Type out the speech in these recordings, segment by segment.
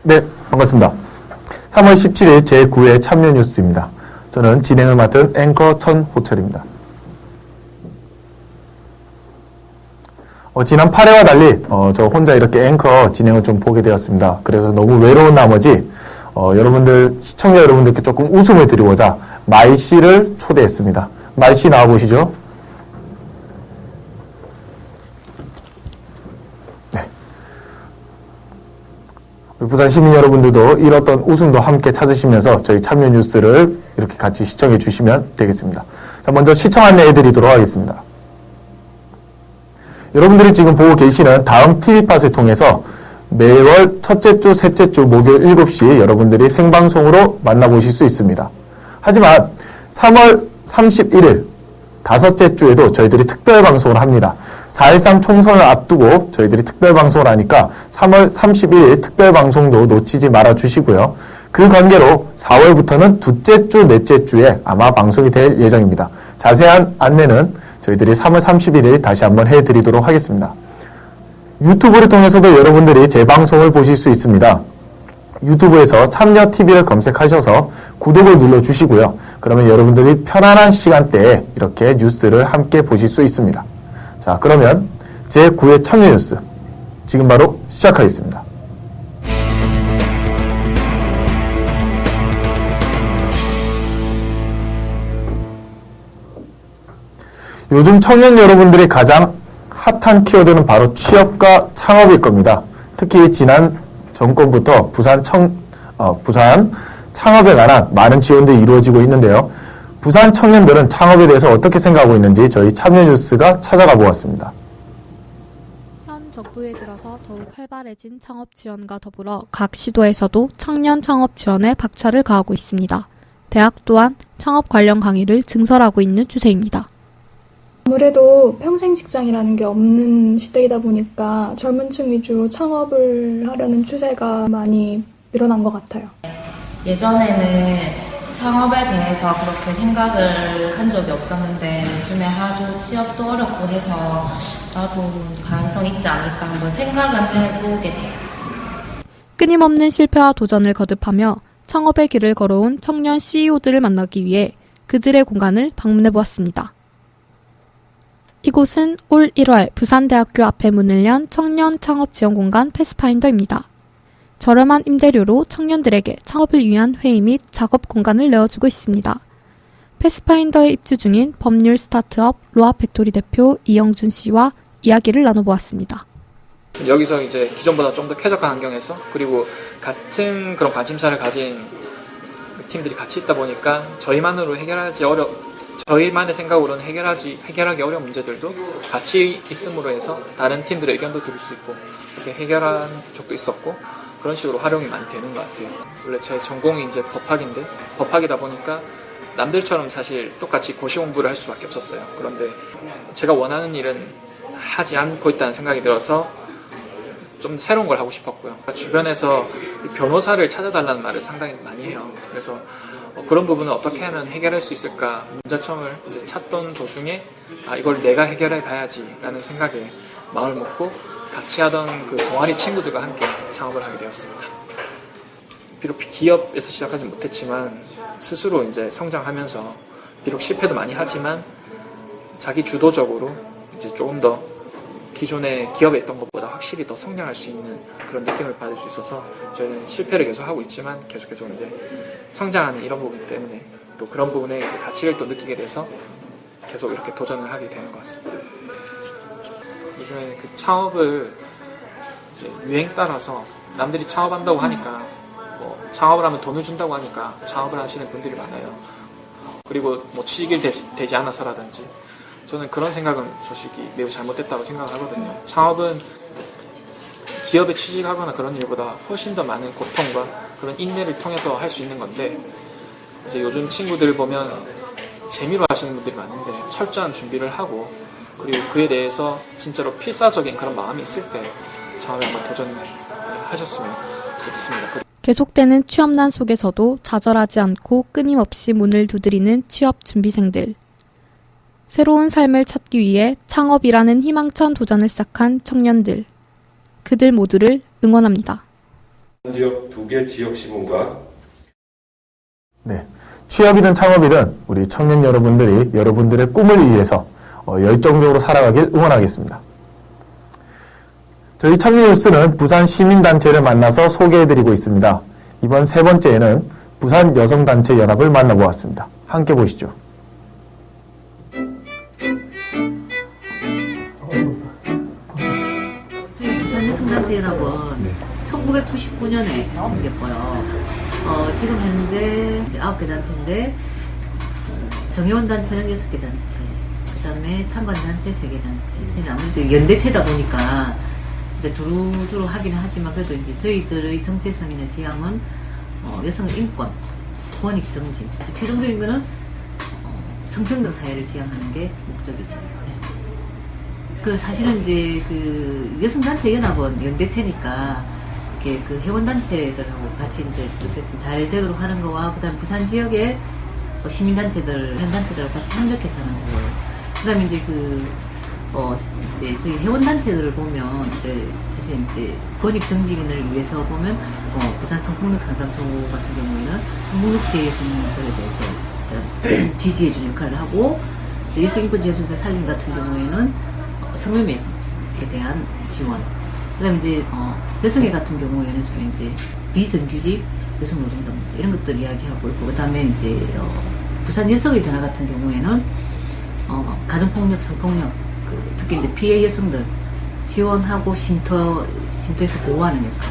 네, 반갑습니다. 3월 17일 제9회 참여 뉴스입니다. 저는 진행을 맡은 앵커 천호철입니다. 지난 8회와 달리 저 혼자 이렇게 앵커 진행을 좀 보게 되었습니다. 그래서 너무 외로운 나머지 여러분들, 시청자 여러분들께 조금 웃음을 드리고자 마이씨를 초대했습니다. 마이씨 나와보시죠. 부산 시민 여러분들도 이렇던 웃음도 함께 찾으시면서 저희 참여 뉴스를 이렇게 같이 시청해 주시면 되겠습니다. 자, 먼저 시청 안내해 드리도록 하겠습니다. 여러분들이 지금 보고 계시는 다음 TV팟을 통해서 매월 첫째 주, 셋째 주 목요일 7시 여러분들이 생방송으로 만나보실 수 있습니다. 하지만 3월 31일 다섯째 주에도 저희들이 특별 방송을 합니다. 4.13 총선을 앞두고 저희들이 특별 방송을 하니까 3월 31일 특별 방송도 놓치지 말아 주시고요. 그 관계로 4월부터는 둘째 주, 넷째 주에 아마 방송이 될 예정입니다. 자세한 안내는 저희들이 3월 31일 다시 한번 해드리도록 하겠습니다. 유튜브를 통해서도 여러분들이 제 방송을 보실 수 있습니다. 유튜브에서 참여TV를 검색하셔서 구독을 눌러주시고요. 그러면 여러분들이 편안한 시간대에 이렇게 뉴스를 함께 보실 수 있습니다. 자, 그러면 제9회 참여 뉴스 지금 바로 시작하겠습니다. 요즘 청년 여러분들이 가장 핫한 키워드는 바로 취업과 창업일 겁니다. 특히 지난 정권부터 부산 창업에 관한 많은 지원들이 이루어지고 있는데요. 부산 청년들은 창업에 대해서 어떻게 생각하고 있는지 저희 참여뉴스가 찾아가 보았습니다. 현 정부에 들어서 더욱 활발해진 창업 지원과 더불어 각 시도에서도 청년 창업 지원에 박차를 가하고 있습니다. 대학 또한 창업 관련 강의를 증설하고 있는 추세입니다. 아무래도 평생 직장이라는 게 없는 시대이다 보니까 젊은 층 위주로 창업을 하려는 추세가 많이 늘어난 것 같아요. 예전에는 창업에 대해서 그렇게 생각을 한 적이 없었는데 요즘에 하도 취업도 어렵고 해서 나도 가능성 있지 않을까 한번 생각은 해보게 돼요. 끊임없는 실패와 도전을 거듭하며 창업의 길을 걸어온 청년 CEO들을 만나기 위해 그들의 공간을 방문해보았습니다. 이곳은 올 1월 부산대학교 앞에 문을 연 청년 창업 지원 공간 패스파인더입니다. 저렴한 임대료로 청년들에게 창업을 위한 회의 및 작업 공간을 내어주고 있습니다. 패스파인더에 입주 중인 법률 스타트업 로아팩토리 대표 이영준 씨와 이야기를 나눠보았습니다. 여기서 이제 기존보다 좀 더 쾌적한 환경에서 그리고 같은 그런 관심사를 가진 팀들이 같이 있다 보니까 저희만의 생각으로는 해결하기 어려운 문제들도 같이 있음으로 해서 다른 팀들의 의견도 들을 수 있고 이렇게 해결한 적도 있었고 그런 식으로 활용이 많이 되는 것 같아요. 원래 제 전공이 이제 법학이다 보니까 남들처럼 사실 똑같이 고시 공부를 할 수밖에 없었어요. 그런데 제가 원하는 일은 하지 않고 있다는 생각이 들어서 좀 새로운 걸 하고 싶었고요. 주변에서 변호사를 찾아달라는 말을 상당히 많이 해요. 그래서 그런 부분을 어떻게 하면 해결할 수 있을까 문제점을 이제 찾던 도중에 이걸 내가 해결해 봐야지 라는 생각에 마음을 먹고 같이 하던 그 동아리 친구들과 함께 창업을 하게 되었습니다. 비록 기업에서 시작하지 못했지만 스스로 이제 성장하면서 비록 실패도 많이 하지만 자기 주도적으로 이제 조금 더 기존의 기업에 있던 것보다 확실히 더 성장할 수 있는 그런 느낌을 받을 수 있어서 저희는 실패를 계속 하고 있지만 계속 이제 성장하는 이런 부분 때문에 또 그런 부분에 이제 가치를 또 느끼게 돼서 계속 이렇게 도전을 하게 되는 것 같습니다. 요즘에 그 창업을 이제 유행 따라서 남들이 창업한다고 하니까 뭐 창업을 하면 돈을 준다고 하니까 창업을 하시는 분들이 많아요. 그리고 뭐 취직이 되지 않아서라든지 저는 그런 생각은 솔직히 매우 잘못됐다고 생각하거든요. 창업은 기업에 취직하거나 그런 일보다 훨씬 더 많은 고통과 그런 인내를 통해서 할 수 있는 건데 이제 요즘 친구들 보면 재미로 하시는 분들이 많은데 철저한 준비를 하고 그리고 그에 대해서 진짜로 필사적인 그런 마음이 있을 때 처음에 한번 도전하셨으면 좋겠습니다. 계속되는 취업난 속에서도 좌절하지 않고 끊임없이 문을 두드리는 취업 준비생들. 새로운 삶을 찾기 위해 창업이라는 희망찬 도전을 시작한 청년들. 그들 모두를 응원합니다. 지역 2개 지역신문과 네, 취업이든 창업이든 우리 청년 여러분들이 여러분들의 꿈을 위해서 열정적으로 살아가길 응원하겠습니다. 저희 청년뉴스는 부산 시민단체를 만나서 소개해드리고 있습니다. 이번 세 번째에는 부산 여성단체연합을 만나보았습니다. 함께 보시죠. 저희 부산 여성단체연합은 1999년에 생겼고요. 지금 현재 9개 단체인데 정회원 단체는 6개 단체, 그 다음에 참관단체 3개 단체. 아무래도 연대체다 보니까 이제 두루두루 하기는 하지만 그래도 이제 저희들의 정체성이나 지향은 여성의 인권, 권익 정신, 최종적인 거는 성평등 사회를 지향하는 게 목적이죠. 그 사실은 이제 그 여성단체 연합은 연대체니까 이렇게 그 회원단체들하고 같이 이제 어쨌든 잘 되도록 하는 거와 그다음 부산 지역의 시민단체들, 회원단체들하고 같이 협력해서 하는 거. 그다음에 이제 이제 저희 회원단체들을 보면 이제 사실 이제 권익 정진을 위해서 보면 부산 성폭력 상담소 같은 경우에는 성폭력 피해 여성들에 대해서 지지해주는 역할을 하고 여성인권지원센터 살림 같은 경우에는 성매매에 대한 지원. 그다음에 이제 여성회 같은 경우에는 주로 이제 비정규직 여성 노동자 문제 이런 것들 이야기하고 있고 그다음에 이제 부산 여성의 전화 같은 경우에는 가정폭력, 성폭력 특히 이제 피해 여성들 지원하고 쉼터에서 보호하는 역할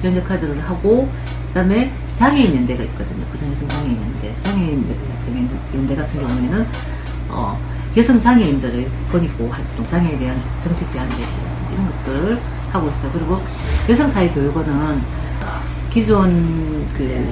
이런 역할들을 하고 그다음에 장애인 연대가 있거든요. 부산 여성 장애인 연대, 장애인 연대 같은 경우에는 여성 장애인들의 권익 보호 활동, 장애에 대한 정책 대안 제시 이런 것들을 하고 있어요. 그리고 여성사회교육원은 기존 그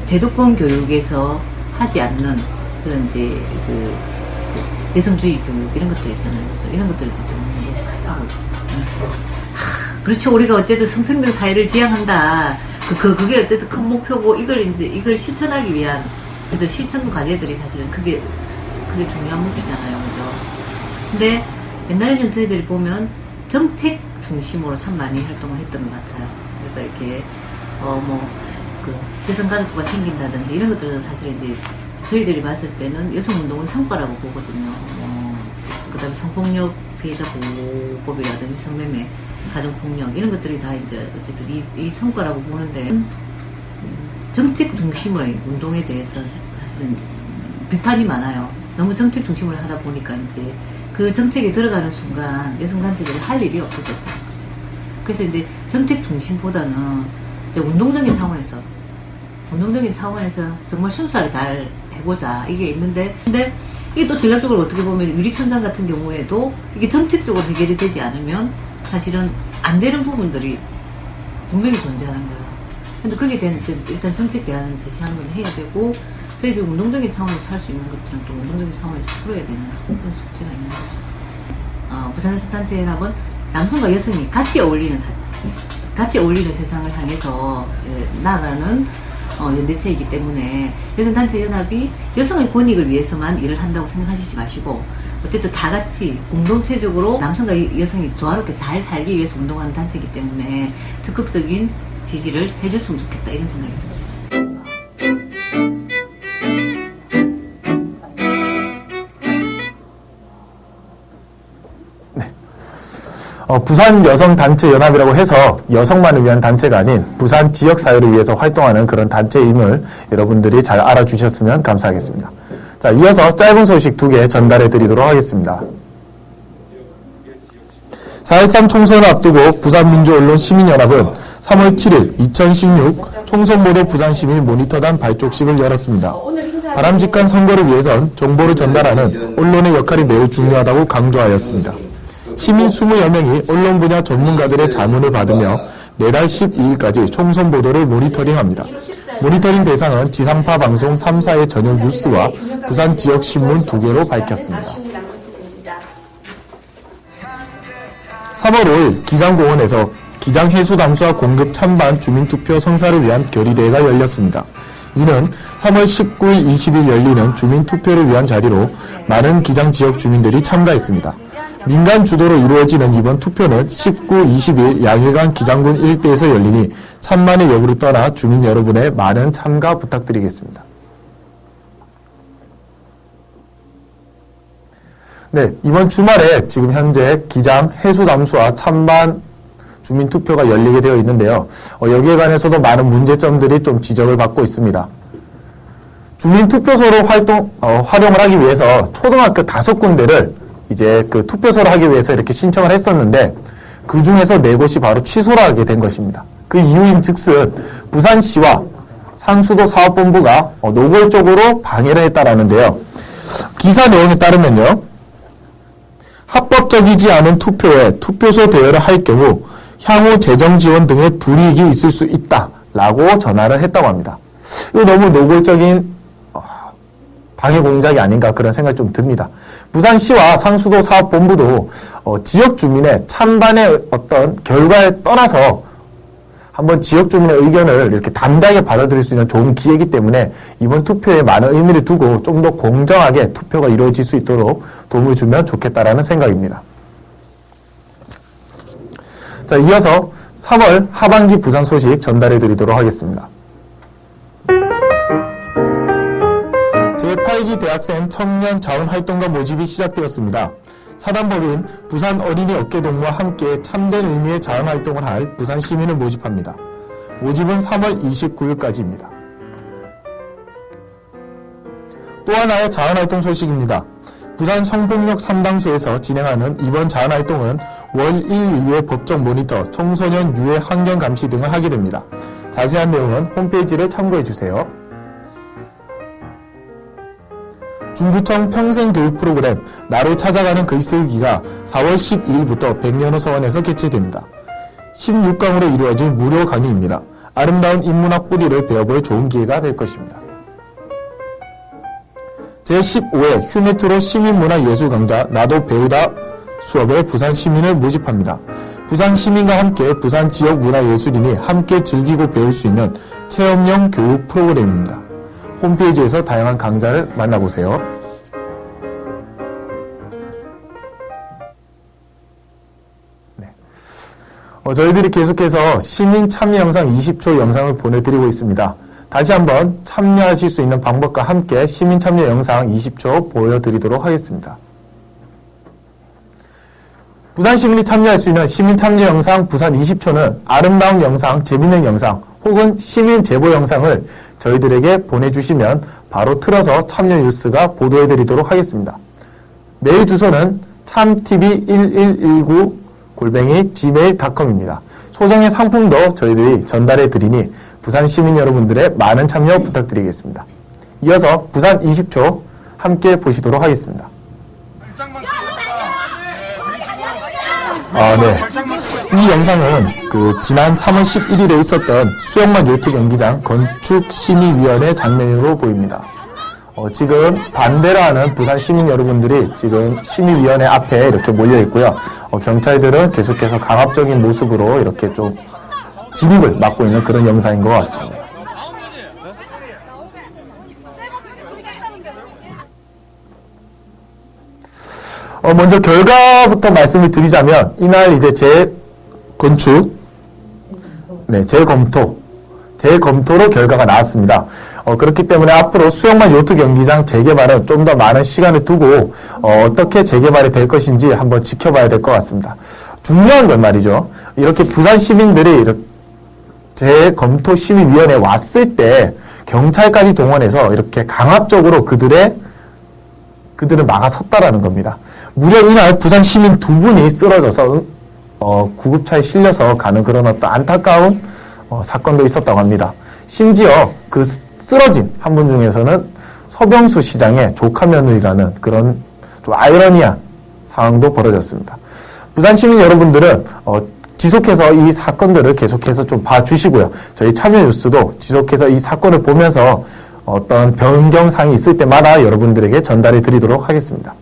제도권 교육에서 하지 않는 그런 이제 그 여성주의 교육 이런 것들 있잖아요. 이런 것들을 이제 전문으로 하고 있어요. 그렇죠. 우리가 어쨌든 성평등 사회를 지향한다. 그게 어쨌든 큰 목표고 이걸 실천하기 위한 그래도 실천 과제들이 사실은 그게 중요한 몫이잖아요. 그죠? 근데 옛날에는 저희들이 보면 정책 중심으로 참 많이 활동을 했던 것 같아요. 그러니까 이렇게 여성가족부가 생긴다든지 이런 것들은 사실 이제 저희들이 봤을 때는 여성운동의 성과라고 보거든요. 그 다음에 성폭력 피해자 보호법이라든지 성매매, 가정폭력 이런 것들이 다 이제 어쨌든 이 성과라고 보는데 정책 중심의 운동에 대해서 사실은 비판이 많아요. 너무 정책 중심으로 하다 보니까 이제 그 정책에 들어가는 순간 여성단체들이 할 일이 없어졌다는 거죠. 그래서 이제 정책 중심보다는 이제 운동적인 차원에서 정말 순수하게 잘 해보자 이게 있는데 근데 이게 또 전략적으로 어떻게 보면 유리천장 같은 경우에도 이게 정책적으로 해결이 되지 않으면 사실은 안 되는 부분들이 분명히 존재하는 거예요. 근데 거기에 대한 일단 정책 대안을 제시하는 건 해야 되고 저희도 운동적인 차원에서 할 수 있는 것들은 또 운동적인 차원에서 풀어야 되는 그런 숙제가 있는 거죠. 부산 여성단체연합은 남성과 여성이 같이 어울리는 세상을 향해서 나아가는 연대체이기 때문에 여성단체연합이 여성의 권익을 위해서만 일을 한다고 생각하시지 마시고 어쨌든 다 같이 공동체적으로 남성과 여성이 조화롭게 잘 살기 위해서 운동하는 단체이기 때문에 적극적인 지지를 해줬으면 좋겠다 이런 생각이 듭니다. 부산 여성단체연합이라고 해서 여성만을 위한 단체가 아닌 부산 지역사회를 위해서 활동하는 그런 단체임을 여러분들이 잘 알아주셨으면 감사하겠습니다. 자, 이어서 짧은 소식 2개 전달해 드리도록 하겠습니다. 4.13 총선을 앞두고 부산민주언론시민연합은 3월 7일 2016 총선보도 부산시민 모니터단 발족식을 열었습니다. 바람직한 선거를 위해선 정보를 전달하는 언론의 역할이 매우 중요하다고 강조하였습니다. 시민 20여 명이 언론 분야 전문가들의 자문을 받으며 내달 12일까지 총선 보도를 모니터링합니다. 모니터링 대상은 지상파 방송 3사의 저녁 뉴스와 부산 지역신문 2개로 밝혔습니다. 3월 5일 기장공원에서 기장해수담수화 공급 찬반 주민투표 성사를 위한 결의대회가 열렸습니다. 이는 3월 19일, 20일 열리는 주민투표를 위한 자리로 많은 기장 지역 주민들이 참가했습니다. 민간 주도로 이루어지는 이번 투표는 19, 20일 양일강 기장군 일대에서 열리니 찬반의 여부를 떠나 주민 여러분의 많은 참가 부탁드리겠습니다. 네, 이번 주말에 지금 현재 기장 해수담수화 찬반 주민투표가 열리게 되어 있는데요. 여기에 관해서도 많은 문제점들이 좀 지적을 받고 있습니다. 주민투표소로 활용을 하기 위해서 초등학교 5군데를 이제 그 투표소를 하기 위해서 이렇게 신청을 했었는데 그 중에서 4곳이 바로 취소를 하게 된 것입니다. 그 이유인 즉슨 부산시와 상수도 사업본부가 노골적으로 방해를 했다라는데요. 기사 내용에 따르면요. 합법적이지 않은 투표에 투표소 대여를 할 경우 향후 재정 지원 등의 불이익이 있을 수 있다라고 전화를 했다고 합니다. 이거 너무 노골적인 방해 공작이 아닌가 그런 생각이 좀 듭니다. 부산시와 상수도 사업본부도 지역 주민의 찬반의 어떤 결과에 떠나서 한번 지역 주민의 의견을 이렇게 담대하게 받아들일 수 있는 좋은 기회이기 때문에 이번 투표에 많은 의미를 두고 좀 더 공정하게 투표가 이루어질 수 있도록 도움을 주면 좋겠다라는 생각입니다. 자, 이어서 3월 하반기 부산 소식 전달해 드리도록 하겠습니다. 제8기 대학생 청년 자원활동가 모집이 시작되었습니다. 사단법인 부산 어린이 어깨동무와 함께 참된 의미의 자원활동을 할 부산 시민을 모집합니다. 모집은 3월 29일까지입니다. 또 하나의 자원활동 소식입니다. 부산 성폭력 3당소에서 진행하는 이번 자원활동은 월 1, 2회 법정 모니터, 청소년 유해 환경 감시 등을 하게 됩니다. 자세한 내용은 홈페이지를 참고해주세요. 중구청 평생교육 프로그램 나를 찾아가는 글쓰기가 4월 12일부터 백년호 서원에서 개최됩니다. 16강으로 이루어진 무료 강의입니다. 아름다운 인문학 뿌리를 배워볼 좋은 기회가 될 것입니다. 제15회 휴메트로 시민문화예술 강좌 나도 배우다 수업에 부산 시민을 모집합니다. 부산 시민과 함께 부산 지역 문화예술인이 함께 즐기고 배울 수 있는 체험형 교육 프로그램입니다. 홈페이지에서 다양한 강좌를 만나보세요. 네. 저희들이 계속해서 시민 참여 영상 20초 영상을 보내드리고 있습니다. 다시 한번 참여하실 수 있는 방법과 함께 시민 참여 영상 20초 보여드리도록 하겠습니다. 부산 시민이 참여할 수 있는 시민 참여 영상 부산 20초는 아름다운 영상, 재밌는 영상 혹은 시민 제보 영상을 저희들에게 보내주시면 바로 틀어서 참여 뉴스가 보도해드리도록 하겠습니다. 메일 주소는 참tv1119@gmail.com입니다. 소정의 상품도 저희들이 전달해드리니 부산 시민 여러분들의 많은 참여 부탁드리겠습니다. 이어서 부산 20초 함께 보시도록 하겠습니다. 네. 이 영상은 지난 3월 11일에 있었던 수영만 요트 경기장 건축심의위원회 장면으로 보입니다. 지금 반대를 하는 부산 시민 여러분들이 지금 심의위원회 앞에 이렇게 몰려 있고요. 경찰들은 계속해서 강압적인 모습으로 이렇게 좀 진입을 막고 있는 그런 영상인 것 같습니다. 먼저 결과부터 말씀을 드리자면 이날 이제 재검토로 결과가 나왔습니다. 그렇기 때문에 앞으로 수영만 요트 경기장 재개발은 좀 더 많은 시간을 두고 어떻게 재개발이 될 것인지 한번 지켜봐야 될 것 같습니다. 중요한 건 말이죠. 이렇게 부산 시민들이 재검토 심의위원회에 왔을 때 경찰까지 동원해서 이렇게 강압적으로 그들을 막아섰다라는 겁니다. 무려 이날 부산 시민 2분이 쓰러져서 구급차에 실려서 가는 그런 어떤 안타까운 사건도 있었다고 합니다. 심지어 그 쓰러진 한 분 중에서는 서병수 시장의 조카 며느리라는 그런 좀 아이러니한 상황도 벌어졌습니다. 부산 시민 여러분들은 지속해서 이 사건들을 계속해서 좀 봐주시고요. 저희 참여뉴스도 지속해서 이 사건을 보면서 어떤 변경사항이 있을 때마다 여러분들에게 전달해 드리도록 하겠습니다.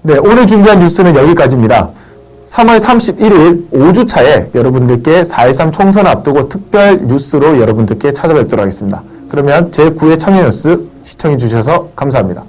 네, 오늘 준비한 뉴스는 여기까지입니다. 3월 31일 5주차에 여러분들께 4.13 총선을 앞두고 특별 뉴스로 여러분들께 찾아뵙도록 하겠습니다. 그러면 제9회 참여뉴스 시청해 주셔서 감사합니다.